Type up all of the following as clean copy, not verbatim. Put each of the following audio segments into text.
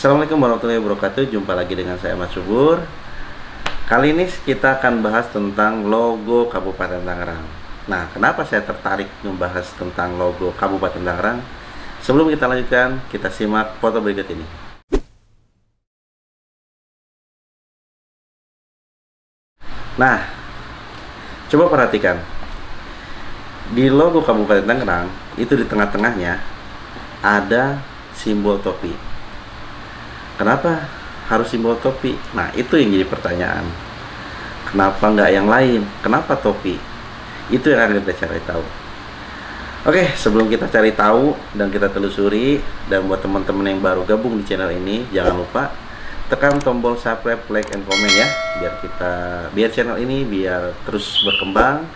Assalamualaikum warahmatullahi wabarakatuh. Jumpa lagi dengan saya Mas Subur. Kali ini kita akan bahas tentang logo Kabupaten Tangerang. Nah, kenapa saya tertarik membahas tentang logo Kabupaten Tangerang? Sebelum kita lanjutkan, kita simak foto berikut ini. Nah, coba perhatikan. Di logo Kabupaten Tangerang, itu di tengah-tengahnya ada simbol topi. Kenapa harus simbol topi? Nah, itu yang jadi pertanyaan. Kenapa nggak yang lain? Kenapa topi? Itu yang akan kita cari tahu. Oke, sebelum kita cari tahu dan kita telusuri, dan buat teman-teman yang baru gabung di channel ini, jangan lupa tekan tombol subscribe, like, and comment ya, biar channel ini biar terus berkembang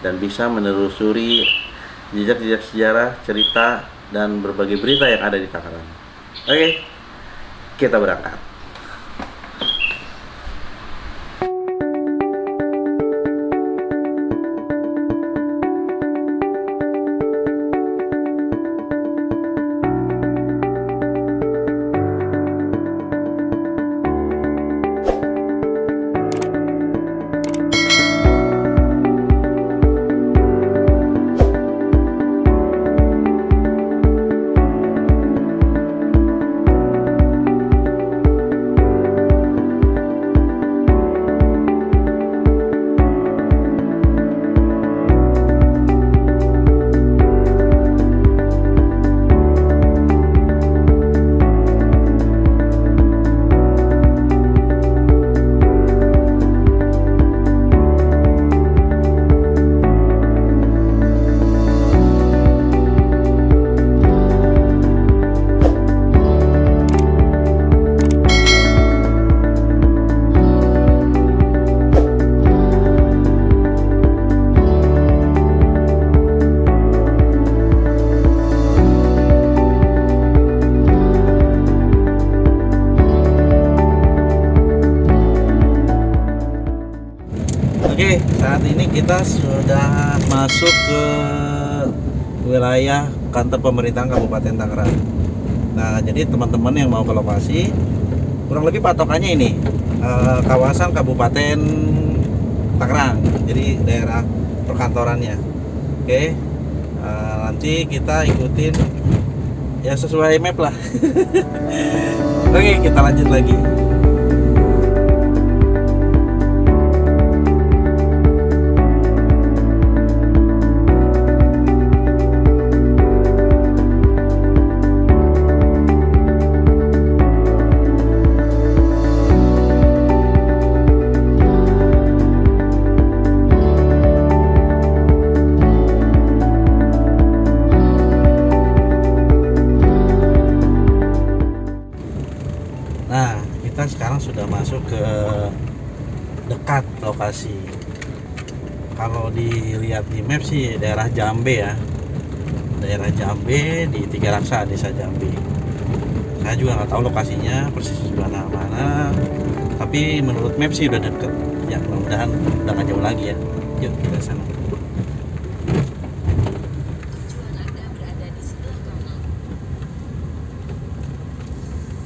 dan bisa menelusuri jejak-jejak sejarah, cerita, dan berbagai berita yang ada di Tangerang. Oke, kita berangkat. Oke, saat ini kita sudah masuk ke wilayah kantor pemerintahan Kabupaten Tangerang. Nah, jadi teman-teman yang mau ke lokasi, kurang lebih patokannya ini kawasan Kabupaten Tangerang, jadi daerah perkantorannya. Oke, nanti kita ikutin ya sesuai map lah. Oke, kita lanjut lagi. Nah, kita sekarang sudah masuk ke dekat lokasi. Kalau dilihat di map sih daerah Jambe ya. Daerah Jambe di Tiga Raksa, Desa Jambe. Saya juga nggak tahu lokasinya persis di mana-mana. Tapi menurut map sih udah deket. Ya, mudah-mudahan udah nggak jauh lagi ya. Yuk kita sana.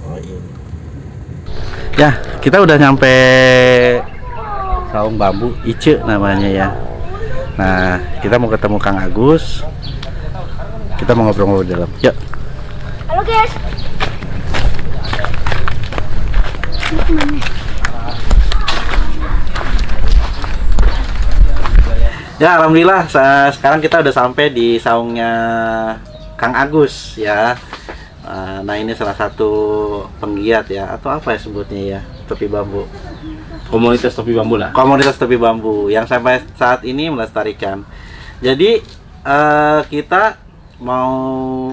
Oh ini. Ya, kita udah nyampe Saung Bambu, Ice namanya ya. Nah, kita mau ketemu Kang Agus. Kita mau ngobrol-ngobrol di dalam. Yuk. Halo guys. Ya, alhamdulillah sekarang kita udah sampai di saungnya Kang Agus ya. Nah, ini salah satu penggiat ya, atau apa ya sebutnya ya, topi bambu. Komunitas topi bambu lah. Komunitas topi bambu yang sampai saat ini melestarikan. Jadi kita mau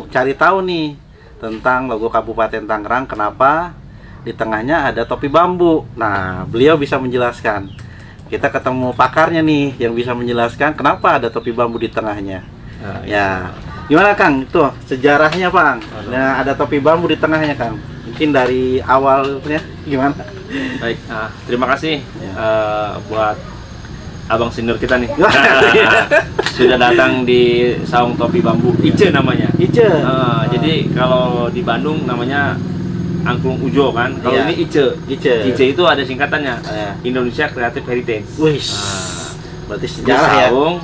cari tahu nih tentang logo Kabupaten Tangerang, kenapa di tengahnya ada topi bambu. Nah, beliau bisa menjelaskan. Kita ketemu pakarnya nih yang bisa menjelaskan kenapa ada topi bambu di tengahnya. Nah, ya. Gimana Kang, itu sejarahnya Bang? Nah, ada topi bambu di tengahnya Kang. Mungkin dari awalnya gimana? baik, terima kasih buat abang senior kita nih. Sudah datang di saung topi bambu. Ice namanya. Ice. Jadi kalau di Bandung namanya angklung ujo kan. Kalau Iya. ini ICE. Ice. ICE itu ada singkatannya. Iya. Indonesia Creative Heritage. Wih. Nah, Berarti ini sejarah ya. saung,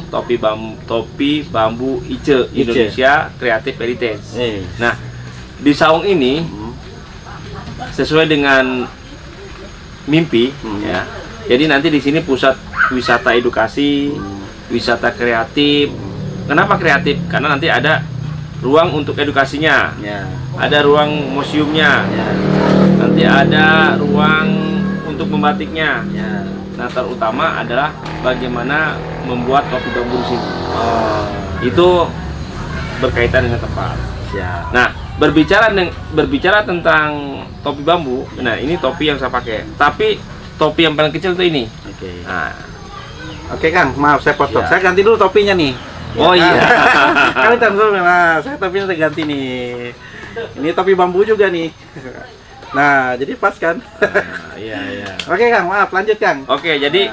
topi bambu ICE, Ice. Indonesia Creative Heritage. Eh. Nah, di saung ini sesuai dengan mimpi ya. Jadi nanti di sini pusat wisata edukasi, wisata kreatif. Kenapa kreatif? Karena nanti ada ruang untuk edukasinya, Ya. ada ruang museumnya, Ya. nanti ada ruang untuk membatiknya. Ya. Nah, terutama adalah bagaimana membuat topi bambu di sini. Oh. Itu berkaitan dengan tempat. Ya. Nah, berbicara tentang topi bambu. Nah, ini topi yang saya pakai. Tapi topi yang paling kecil itu ini. Oke. Nah, Oke Kang, maaf saya potong. Ya. Saya ganti dulu topinya nih. oh iya. Kali dulu, nah saya topinya udah ganti nih. Ini topi bambu juga nih. Nah, jadi pas kan? Nah, iya. Oke Kang, maaf lanjut Kang. Oke, jadi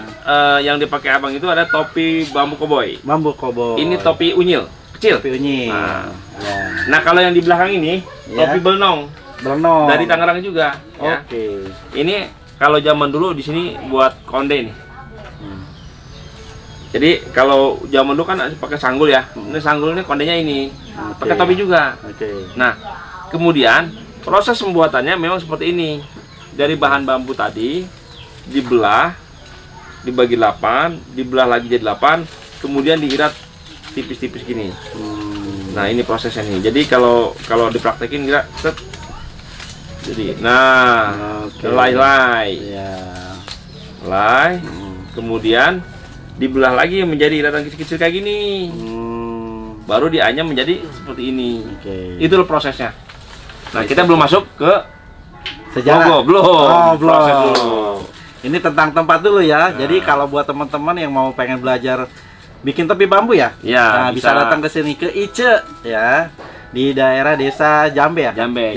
yang dipakai abang itu ada topi bambu koboi. Bambu kobo. Ini topi unyil, kecil. topi unyi. Nah. Ya. Nah, kalau yang di belakang ini Ya. topi belnong Belenong. dari Tangerang juga. Ya. Oke. Ini kalau zaman dulu di sini buat konde nih. Hmm. Jadi kalau zaman dulu kan pakai sanggul ya. Ini sanggulnya kondenya ini. Oke. Pakai topi juga. Oke. Nah, kemudian proses pembuatannya memang seperti ini. Dari bahan bambu tadi dibelah, dibagi 8, dibelah lagi jadi 8, kemudian diirat tipis-tipis gini. Nah, ini prosesnya nih. Jadi kalau dipraktekin kira set. Jadi, nah, Oke. helai-helai. Ya. Helai. Kemudian dibelah lagi menjadi iratan kecil-kecil kayak gini. Baru dianyam menjadi seperti ini. Oke. Itu loh prosesnya. Nah, kita belum masuk ke Sejarah. logo, belum. Oh, belum. Proses dulu. Ini tentang tempat dulu ya. Nah. Jadi kalau buat teman-teman yang mau pengen belajar bikin topi bambu ya, Ya, nah, bisa datang ke sini ke Ice ya, di daerah desa Jambe ya. Jambe.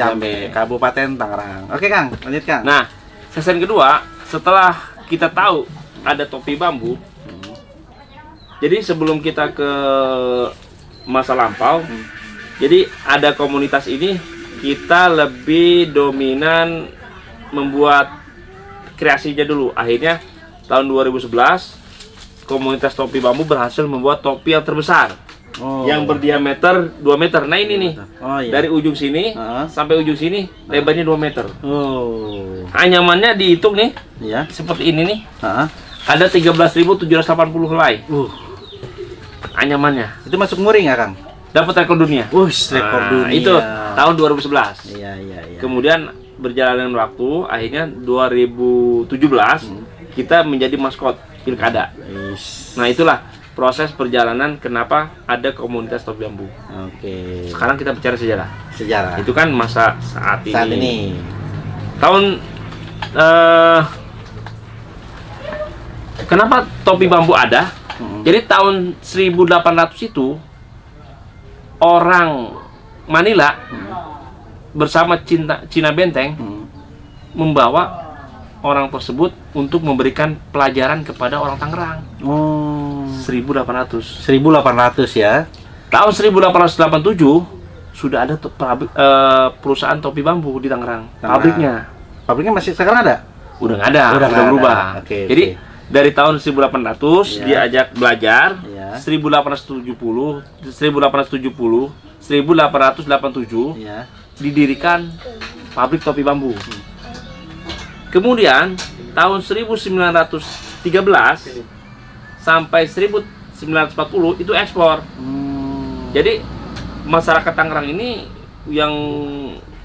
Kabupaten Tangerang. Oke Kang, lanjut Kang. Nah, sesi kedua, setelah kita tahu ada topi bambu, jadi sebelum kita ke masa lampau, jadi ada komunitas ini kita lebih dominan membuat kreasinya dulu. Akhirnya tahun 2011 komunitas topi bambu berhasil membuat topi yang terbesar, yang berdiameter 2 meter. Nah, ini nih. Oh iya. Dari ujung sini sampai ujung sini lebarnya 2 meter. Oh. Anyamannya dihitung nih Iya. seperti ini nih. Heeh. Ada 13.780 helai anyamannya. Itu masuk muring ya Kang? Dapat rekor dunia. Rekor dunia. Itu tahun 2011. Iya. Kemudian berjalan waktu, akhirnya 2017 kita menjadi maskot pilkada. Nah, itulah proses perjalanan kenapa ada komunitas topi bambu. Oke. Sekarang kita bicara sejarah. Sejarah. Itu kan masa saat ini. Saat ini. Tahun kenapa topi bambu ada? Jadi tahun 1800 itu orang Manila bersama Cina Benteng membawa orang tersebut untuk memberikan pelajaran kepada orang Tangerang. Oh. 1800. 1800 ya. Tahun 1887 sudah ada perusahaan topi bambu di Tangerang. Pabriknya. Pabriknya masih sekarang ada? Udah nggak ada, Udah nggak berubah. ada. Oke, Jadi oke. dari tahun 1800 Ya. diajak belajar, Ya. 1870, 1887 Iya. didirikan pabrik topi bambu. Kemudian tahun 1913 sampai 1940 itu ekspor. Jadi masyarakat Tangerang ini yang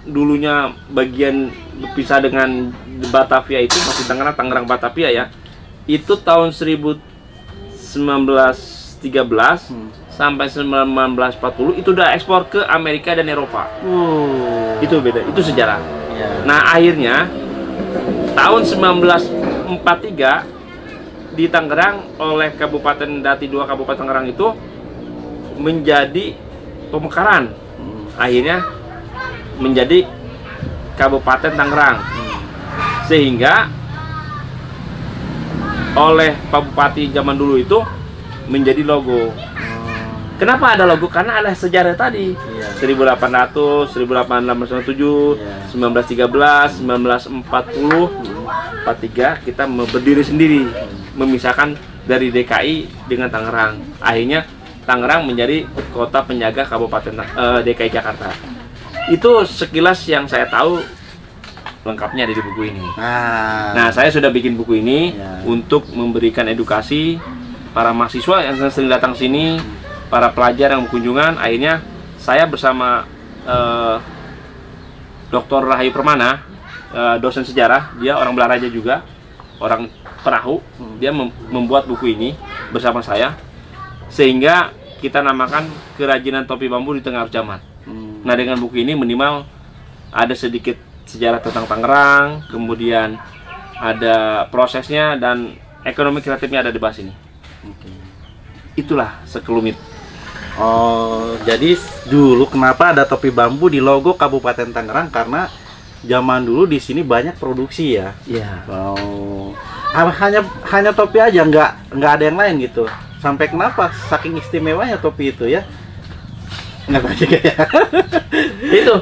dulunya bagian berpisah dengan Batavia itu masih Tangerang Batavia ya. Itu tahun 1913 sampai 1940 itu udah ekspor ke Amerika dan Eropa. Itu beda, itu sejarah. Ya. Nah, akhirnya tahun 1943 di Tangerang oleh Kabupaten Dati 2 Kabupaten Tangerang itu menjadi pemekaran. Akhirnya menjadi Kabupaten Tangerang. Sehingga oleh Pak Bupati zaman dulu itu menjadi logo. Kenapa ada logo? Karena ada sejarah tadi. 1800, 1897, 1913, 1940, 43 kita berdiri sendiri, memisahkan dari DKI dengan Tangerang. Akhirnya Tangerang menjadi kota penjaga Kabupaten DKI Jakarta. Itu sekilas yang saya tahu, lengkapnya ada di buku ini. Nah, saya sudah bikin buku ini untuk memberikan edukasi para mahasiswa yang sering datang sini, para pelajar yang berkunjungan. Akhirnya saya bersama Dr. Rahayu Permana, dosen sejarah, dia orang Belaraja juga, orang Perahu. Dia membuat buku ini bersama saya, sehingga kita namakan Kerajinan Topi Bambu di Tengah Arus Zaman. Nah, dengan buku ini minimal ada sedikit sejarah tentang Tangerang, kemudian ada prosesnya, dan ekonomi kreatifnya ada di bawah sini. Itulah sekelumit. Oh, jadi dulu kenapa ada topi bambu di logo Kabupaten Tangerang? Karena zaman dulu di sini banyak produksi ya. Iya. Oh, hanya topi aja, nggak ada yang lain gitu. Sampai kenapa saking istimewanya topi itu ya? Nggak tahu juga ya. Itu.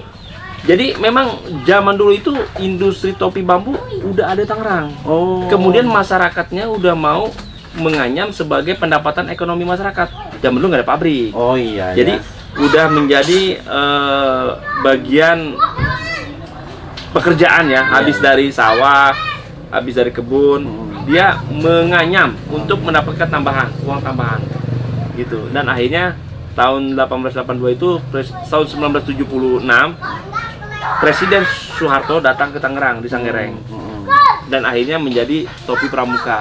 Jadi memang zaman dulu itu industri topi bambu udah ada di Tangerang. Oh. Kemudian masyarakatnya udah mau menganyam sebagai pendapatan ekonomi masyarakat. Zaman dulu nggak ada pabrik. Oh iya. Jadi udah menjadi bagian pekerjaan ya. Habis dari sawah, habis dari kebun, dia menganyam untuk mendapatkan uang tambahan, gitu. Dan akhirnya tahun 1882 itu, tahun 1976, Presiden Soeharto datang ke Tangerang di Sanggereng. Dan akhirnya menjadi topi pramuka,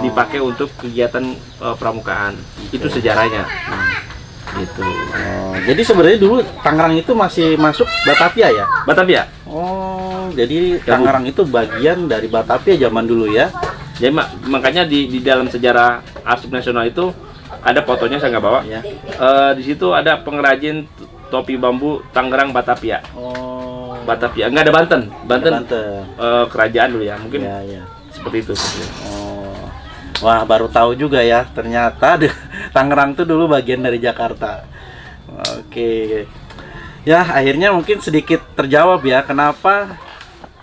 dipakai untuk kegiatan pramukaan. Itu sejarahnya. Gitu. Jadi sebenarnya dulu Tangerang itu masih masuk Batavia ya? Batavia. Oh, jadi Tangerang itu bagian dari Batavia zaman dulu ya? Jadi makanya di dalam sejarah Arsip Nasional itu ada fotonya, saya nggak bawa. Ya. Di situ ada pengrajin topi bambu Tangerang Batavia. Oh. Batavia, nggak ada Banten. Banten. Kerajaan dulu ya, mungkin ya. Seperti itu. Oh. Wah, baru tahu juga ya, ternyata Tangerang itu dulu bagian dari Jakarta. Oke. Ya, akhirnya mungkin sedikit terjawab ya, kenapa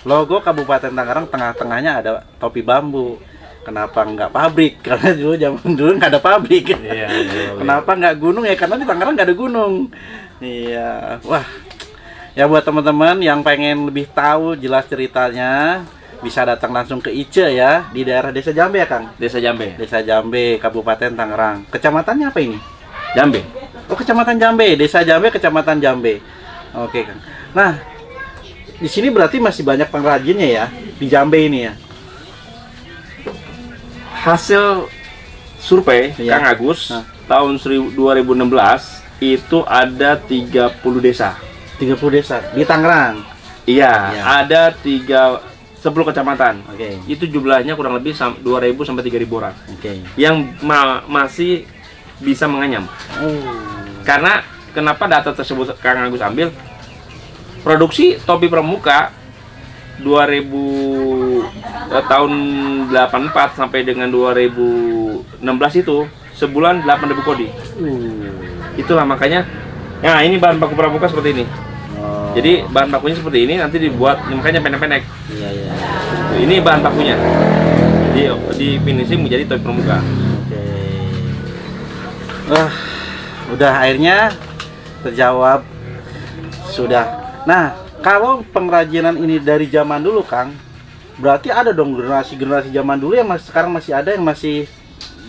logo Kabupaten Tangerang tengah-tengahnya ada topi bambu. Kenapa nggak pabrik? Karena zaman dulu nggak ada pabrik. Iya. Kenapa nggak gunung ya? Karena di Tangerang nggak ada gunung. Iya. Wah. Ya, buat teman-teman yang pengen lebih tahu jelas ceritanya, bisa datang langsung ke Ice ya, di daerah Desa Jambe ya, Kang? Desa Jambe. Desa Jambe, Kabupaten Tangerang. Kecamatannya apa ini? Jambe. Oh, Kecamatan Jambe. Desa Jambe, Kecamatan Jambe. Oke, Kang. Nah, di sini berarti masih banyak pengrajinnya ya, di Jambe ini ya? Hasil survei Kang Agus tahun 2016 itu ada 30 desa. 30 desa di Tangerang. Iya, ada 10 kecamatan. Itu jumlahnya kurang lebih 2.000 sampai 3.000 orang. Yang masih bisa menganyam. Karena kenapa data tersebut Kang Agus ambil? Produksi topi pramuka tahun 84 sampai dengan 2016 itu sebulan 8.000 kodi. Itulah makanya. Nah, ini bahan baku pramuka seperti ini. Jadi bahan bakunya seperti ini, nanti dibuat, makanya pendek-pendek. Iya. Ini bahan bakunya. Di finishing menjadi topi pramuka. Udah akhirnya terjawab sudah. Nah, kalau pengrajinan ini dari zaman dulu, Kang, berarti ada dong generasi zaman dulu yang sekarang masih ada, yang masih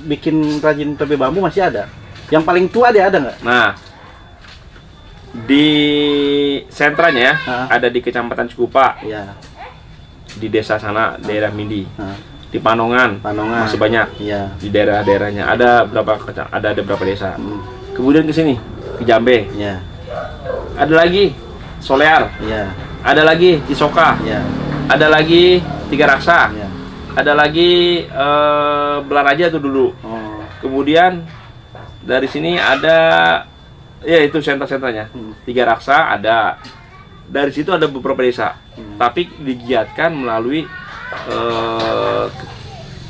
bikin rajin topi bambu, masih ada. Yang paling tua ada nggak? Nah, di sentranya ada di Kecamatan Cikupa, di desa sana, daerah Mindi, di Panongan masih banyak, di daerah-daerahnya ada beberapa desa. Kemudian ke sini ke Jambe, ada lagi Solear, ada lagi Cisoka, ada lagi Tiga Raksa, ada lagi Belaraja itu dulu. Kemudian dari sini ada, ya itu sentra-sentranya. Tiga Raksa ada. Dari situ ada beberapa desa. Tapi digiatkan melalui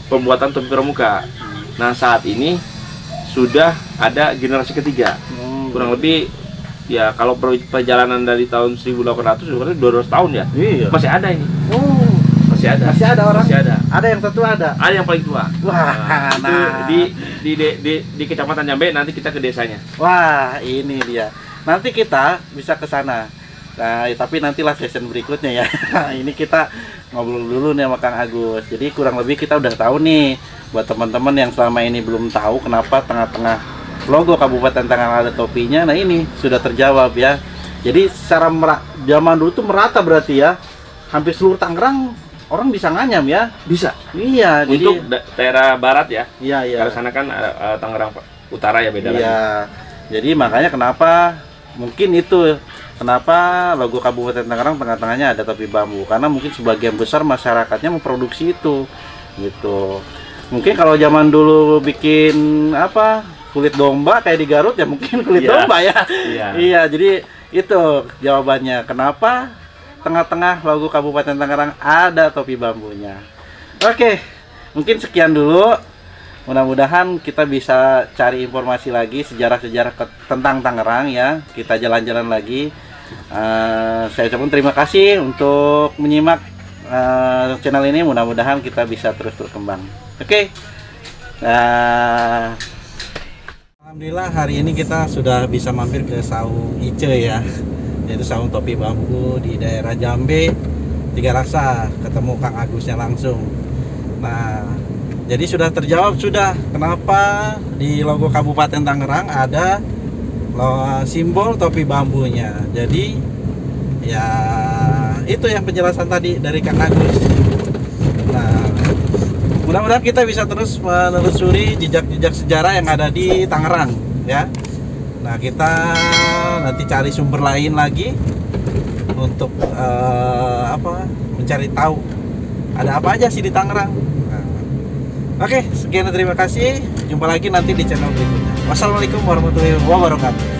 pembuatan topi pramuka. Nah, saat ini sudah ada generasi ketiga. Kurang lebih ya kalau perjalanan dari tahun 1800 berarti 200 tahun ya. Iya. Masih ada ini. Oh, Masih ada. masih ada orang. Masih ada. Ada yang tertua ada. Ada yang paling tua. Wah, Itu nah. di Kecamatan Jambe, nanti kita ke desanya. Wah, ini dia. Nanti kita bisa ke sana. Nah, tapi nantilah session berikutnya ya. Ini kita ngobrol dulu nih sama Kang Agus. Jadi kurang lebih kita udah tahu nih, buat teman-teman yang selama ini belum tahu kenapa tengah-tengah logo Kabupaten Tangerang ada topinya. Nah, ini sudah terjawab ya. Jadi secara zaman dulu tuh merata berarti ya. Hampir seluruh Tangerang orang bisa nganyam ya. Bisa. Iya, Untuk jadi daerah barat ya. iya, iya. Karena sana kan Tangerang Utara ya, beda lagi. Iya. Jadi makanya kenapa mungkin itu kenapa logo Kabupaten Tangerang tengah-tengahnya ada topi bambu, karena mungkin sebagian besar masyarakatnya memproduksi itu gitu. Mungkin kalau zaman dulu bikin apa kulit domba kayak di Garut ya mungkin kulit Iya. domba ya. Iya. Iya, jadi itu jawabannya kenapa tengah-tengah logo Kabupaten Tangerang ada topi bambunya. Oke, mungkin sekian dulu. Mudah-mudahan kita bisa cari informasi lagi sejarah-sejarah tentang Tangerang ya. Kita jalan-jalan lagi. Saya ucapkan terima kasih untuk menyimak channel ini. Mudah-mudahan kita bisa terus berkembang. Oke. Alhamdulillah hari ini kita sudah bisa mampir ke Saung Ice ya. Yaitu saung topi bambu di daerah Jambe, Tiga Raksa. Ketemu Kang Agusnya langsung. Nah, jadi sudah terjawab sudah kenapa di logo Kabupaten Tangerang ada simbol topi bambunya. Jadi ya itu yang penjelasan tadi dari Kang Agus. Nah, mudah-mudahan kita bisa terus menelusuri jejak-jejak sejarah yang ada di Tangerang ya. Nah, kita nanti cari sumber lain lagi untuk mencari tahu ada apa aja sih di Tangerang. Oke, sekian dan terima kasih. Jumpa lagi nanti di channel berikutnya. Wassalamualaikum warahmatullahi wabarakatuh.